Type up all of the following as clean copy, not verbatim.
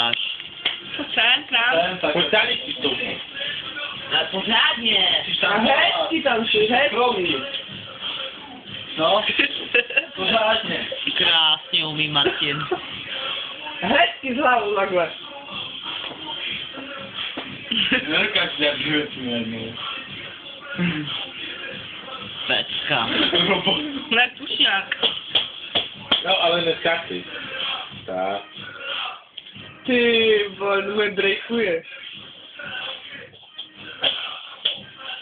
koukáš? Pojď tady si to. Ale pořádně. A hezky tam šli, hezky. No, pořádně. Krásně umí Martin. Hezky z hlavou takhle. Nedokáž si dělat jednou. Pecka. Ne, tušňák. No, ale neskáčej. Tak. Ty vole, drejkuješ.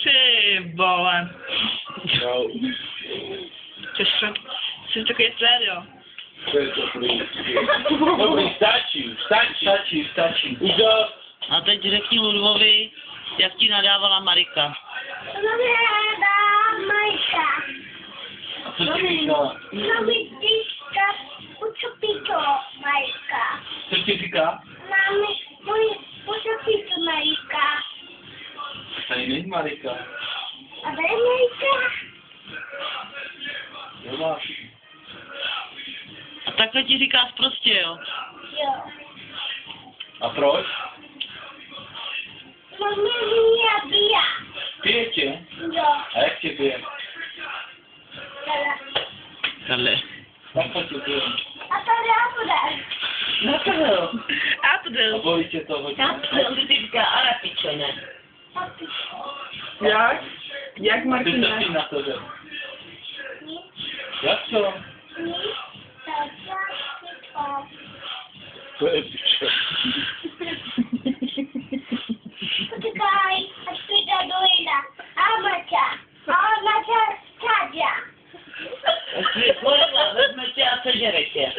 Ty vole. No, Jsi takový sério. to je to dobrý. Dobrý, stačí. Už dost. A teď řekni Ludvovi, jak ti nadávala Marika. Majka. A co ti říká? Mamička, učopito, Majka. Co ti říká? Mami, učopito, Majka. Tady není Marika. A tady Majka. Jo, máš. A takhle ti říká prostě, jo? Jo. A proč? Mami mě bíja. Pije tě? Jo. A jak tě pije? Takhle. Tak to tě pije. A tady apodal. A bolí tě to hodně? Jak? Jak Ty Martina? se na to jde. Jak to? To je pičo. Počkaj, až přijde do jeda. A Maťa Čáďa. Jestli kolega vezme tě a sežere tě.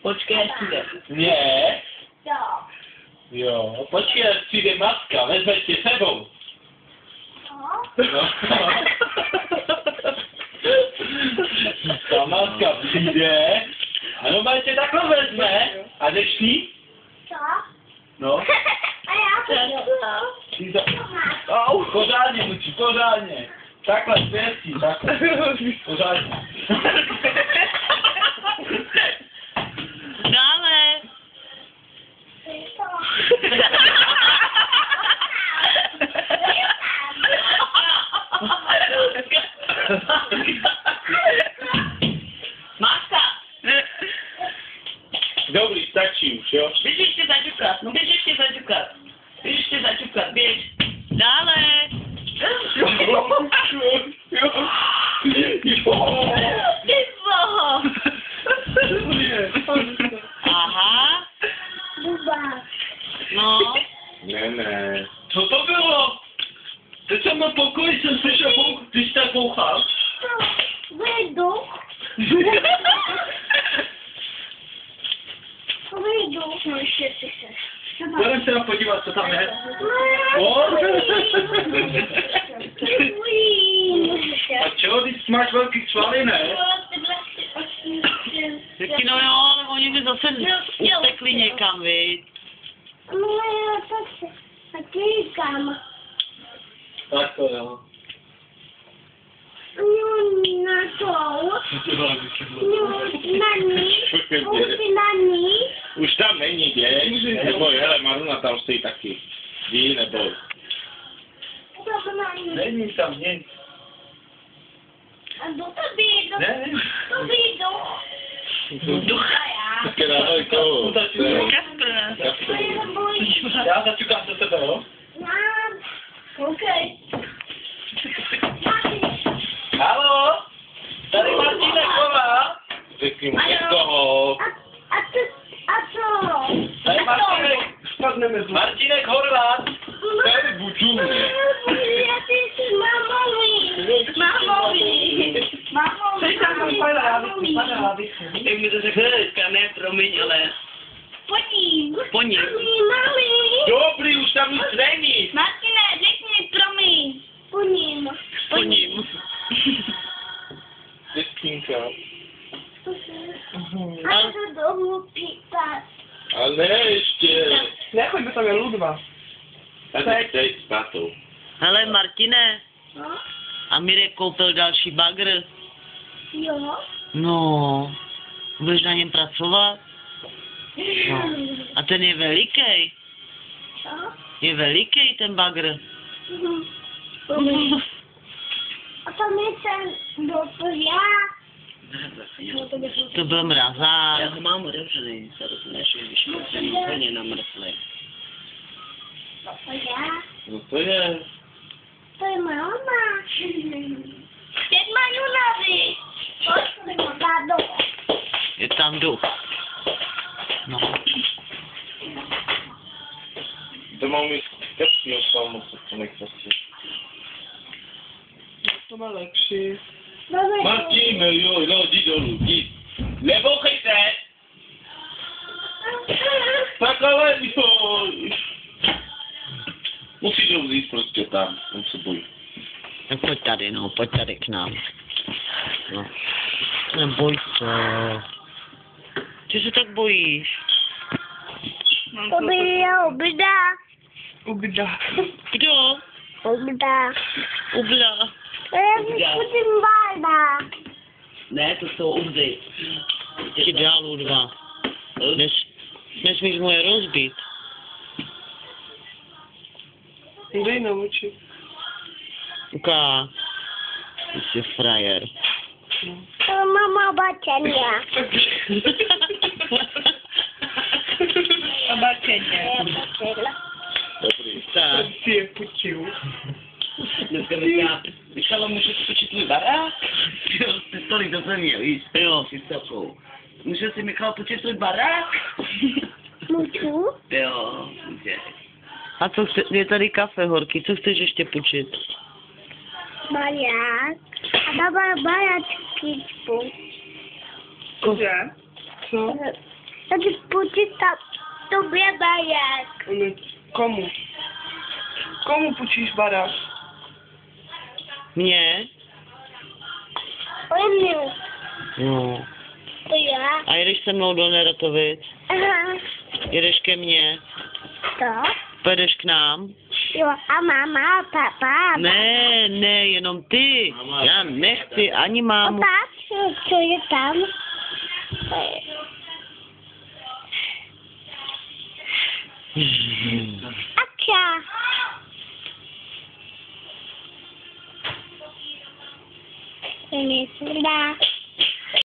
Počkej, až přijde. Ne? Jo. Jo. Počkej, až přijde matka, vezme tě sebou. No. Ta matka přijde a normálně tě takhle vezme a jdeš ty? Co? No. A já Ty to... Pořádně, muči, pořádně. Takhle, zpětí, takhle. Pořádně. Dále. Máska. Dobrý, stačí už, jo? Běž ještě zaťukat, no běž ještě zaťukat. Běž ještě zaťukat, běž. Dále. Ty boho. Aha. Buba. No. Ne. Co to bylo? Teď jsem na pokoji, jsem slyšel, ty jsi tak bouchal. Vyjdu. Vyjdu. No ještě si se. Budeme se tam podívat, co tam je. O! A čeho, ty máš velký svaly, ne? Taky no jo, ale oni by zase utekli někam, viď? No já to se. A ty kam? Tak to jo. No na to. No na ní. Už na ní. Už tam není, běž. Neboj, hele, Maruna tam stojí taky. Ví, neboj. To na ní. Není tam nic. A do to vyjdu. Ne? To vyjdu. Ducha já. Tak ahoj, to. Kasper. Já začukám se tebe, jo? Mám. Koukej. Haló? Tady Martínek volá. Řekni mu, koho? A co? Tady Martínek. Spadneme tu. Martínek Horvát. Tady bučůně. Teď tam mám padala, Jak mi to řekne dneska, ne, promiň, ale po ním. Dobrý, už tam nic není. Martine, řekni promiň. Po ním. Dětkinka. A to domů pípat. Ale ne ještě. Nechoď, by tam je Ludva. Tady teď s patou. Hele, Martine, No? a Mirek koupil další bagr. Jo. No, budeš na něm pracovat? No. A ten je veliký. Co? Je veliký ten bagr. A tam je ten já. To byl mrazák. Já ho mám otevřený, než když jsem úplně namrzlý. Já. No to je. To je máma. Teď má Junavi. Pojď, tádo. Je tam duch. No. To mám mít kapsy od palmu, co nechci. To má lepší. Martin, jo, no, jdi dolů, jdi. Nebouchejte! Tak ale, jo. Musíš ho vzít prostě tam, on se bojí. Tak pojď tady, no, pojď tady k nám. No. Neboj se. Ty se tak bojíš. To byla obda. Ubda. Kdo? Obda. Ubla. To je vyskutím báda. Ne, to jsou ubdy. Ti dál dva. Nesmíš moje rozbít. Dej na oči. Uká. Ty jsi frajer. To mama bačenia. A bačeně. Dobrý. Tak. Si je putil. Dneska říká, Michalo, můžu skočit můj barák? Jo, ty tolik do země, víš? Jo, si takovou. Může si Michal počít svůj barák? Můžu? Jo, může. A co chce, je tady kafe horký, co chceš ještě půjčit? Barák. A baba baráčky spolu. Cože? Co? Tady počítám tobě barák. Komu? Komu půjčíš barák? Mně? Ojmě. No. To já. A jedeš se mnou do Neratovic? Aha. Jedeš ke mně? To? Pojedeš k nám? Jo, a mama, a papa. Ne, jenom ty. Já nechci ani A mámu. tak, co je tam? Ača. To je srdá.